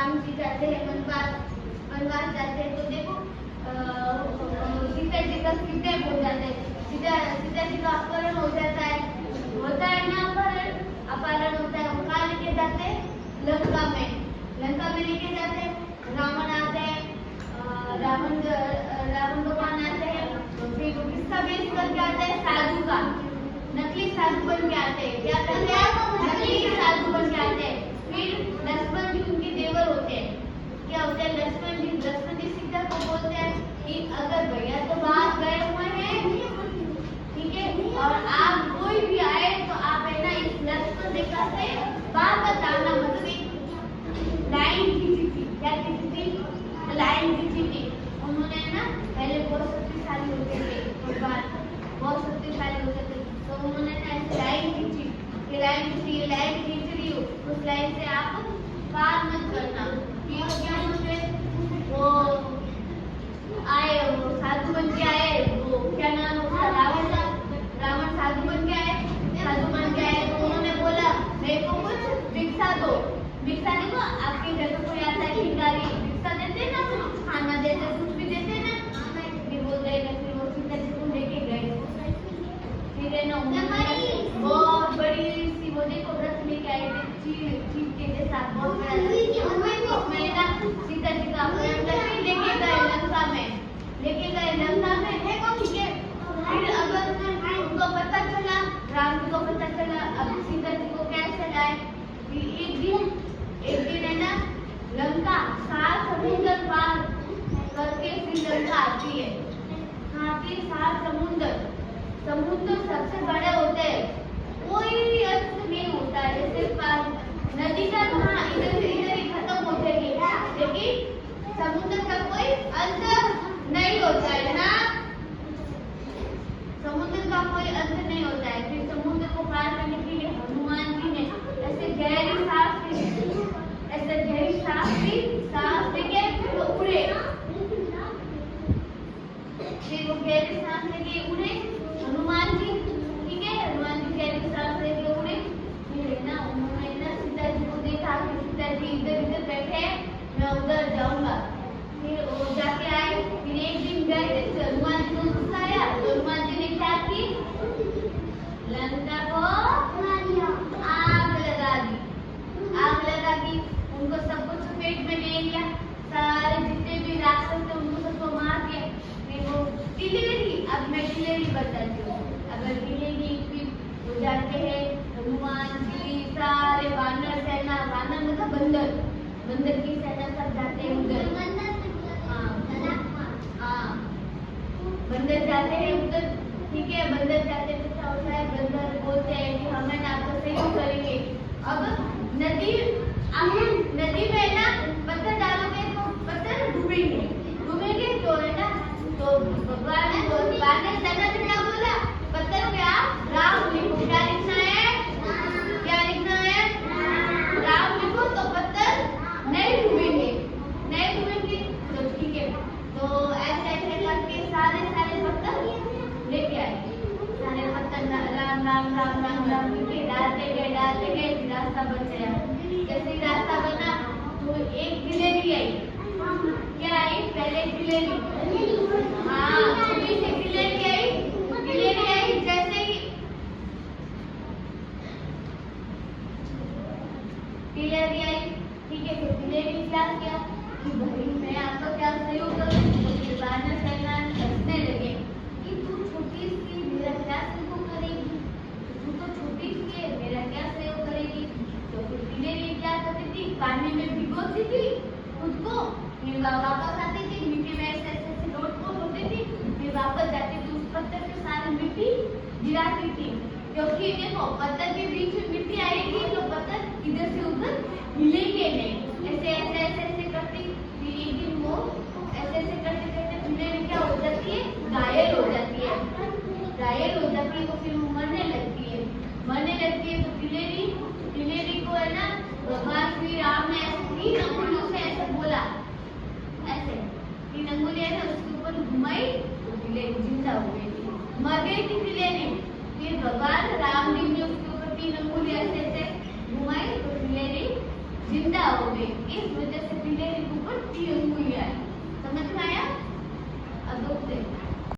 राम जी जाते हैं वनवास जाते हैं, तो देखो सीता जी का किडनैप हो जाते हैं, सीता जी का अपहरण हो जाता है, होता है ना अपहरण होता है। वो कहाँ लेके जाते हैं? लंका में लेके जाते हैं। रावण आते हैं, रावण भगवान आते हैं, तो फिर वो किसका वेश करके आते हैं? साधु का, नकली साधु बन के आते हैं। क्या करते हैं? नकली साधु बन के आते हैं। फिर लक्ष्मण जी उनके देवर होते हैं। क्या होते हैं? लक्ष्मण जी सीता को बोलते हैं कि अगर भैया तो बाहर गए हुए हैं, ठीक है, और आप कोई भी आए तो आप है ना इस लक्ष्मण रेखा से वापस आना, मतलब एक लाइन खींची थी। क्या खींची थी? लाइन खींची थी उन्होंने ना। पहले बहुत शक्तिशाली होते थे भगवान, बहुत शक्तिशाली होते थे, तो उन्होंने ना ऐसे लाइन खींची कि लाइन खींच रही हो, उस लाइन से आप पार मत करना। ये क्या होते? वो आए, वो साधु बन के आए, वो क्या नाम उसका? रावण साधु बन के आए, तो उन्होंने बोला मेरे को कुछ भिक्षा दो। भिक्षा देखो आपके घर में कोई आता है भिखारी, भिक्षा देते ना, कुछ खाना देते, कुछ भी देते ना। फिर बोल रहे ना, फिर वो सीता जी को लेके गए, फिर है ना बहुत बड़ी सी वो देखो व्रत लेके आए थे, चील के जैसा बहुत बड़ा। उसमें ना सीता जी का अपहरण करके लेके गए लंका में, ठीक है। फिर अगर उनको पता चला, राम जी को पता चला, अब सीता जी को कैसे लाए? एक दिन है ना लंका 7 समुद्र पार करके फिर लंका आती है। आती 7 समुद्र सबसे बड़े होते हैं, कोई अंत नहीं होता है। जैसे नदी का हाँ इधर ही खत्म हो जाएगी, लेकिन समुद्र का कोई अंत नहीं होता है ना, समुद्र का कोई अंत नहीं होता है। फिर समुद्र को पार करने के लिए हनुमान जी ने ऐसे गहरी सांस लेके फिर वो उड़े, फिर वो गहरी सांस लेके उड़े हनुमान जी, ठीक है। हनुमान जी गहरी सांस लेके उड़े, फिर ना उन्होंने ना सीता जी को देखा कि सीता जी इधर बैठे, मैं उधर जाऊंगा। फिर वो जाके आए, फिर एक दिन गए थे, हनुमान जी को गुस्सा आया, तो हनुमान जी ने क्या की? लंका को आग लगा दी, उनको सबको चपेट में ले लिया, सारे जितने भी राक्षस थे उनको सबको मार दिया। फिर वो टिलेरी, अब मैं टिलेरी बताती हूँ। अगर टिलेरी फिर वो जाते हैं हनुमान जी, सारे वानर सेना, वानर मतलब बंदर की सेना सब जाते हैं उधर। बंदर जाते हैं उधर, ठीक है। बंदर जाते हैं तो क्या होता है? बंदर बोलते हैं कि हमें ना आपका सहयोग करेंगे। अब नदी में ना पत्थर डालोगे तो पत्थर डूबेंगे तो है ना, तो भगवान ने सेना से क्या बोला? पत्थर पे आप राम लिखो। क्या लिखना है? राम लिखो, तो पत्थर नहीं डूबेंगे, तो ठीक है। तो ऐसे करके सारे पत्थर लेके आए, सारे पत्थर राम लिखे डालते गए, रास्ता बन गया। जैसे रास्ता बना तो एक गिलेरी आई। क्या आई? पहले गिलेरी, हाँ छोटी सी गिलेरी आई। जैसे ही गिलेरी आई, ठीक है, तो गिलेरी क्या किया कि भाई मैं आपका क्या सहयोग करूं? तो वानर सेना हंसने लगे कि तू छोटी सी मेरा क्या सहयोग करेगी, तू तो छोटी सी है, मेरा क्या सहयोग करेगी? तो फिर गिलेरी क्या करती थी? पानी में भिगोती थी खुद को, फिर वापस आती थी, मिट्टी में ऐसे लोट-पोट होती थी, फिर वापस जाती थी, उस पत्थर पे सारी मिट्टी गिराती थी। क्योंकि देखो पत्थर के बीच में मिट्टी आएगी तो पत्थर इधर से उधर हिलेंगे नहीं, ऐसे करती। फिर एक दिन वो ऐसे करते गिलेरी क्या हो जाती है? घायल हो जाती है, तो फिर वो मरने लगती है। तो गिलेरी को है ना भगवान श्री राम ने ऐसे 3 अंगुलियों से ऐसे बोला, ऐसे 3 अंगुलियां ना उसके ऊपर घुमाई, तो गिलेरी जिंदा हो गई थी, मर गई थी गिलेरी। फिर भगवान राम जी ने उसके ऊपर 3 अंगुलियां जिंदा हो गए। इस वजह से पीले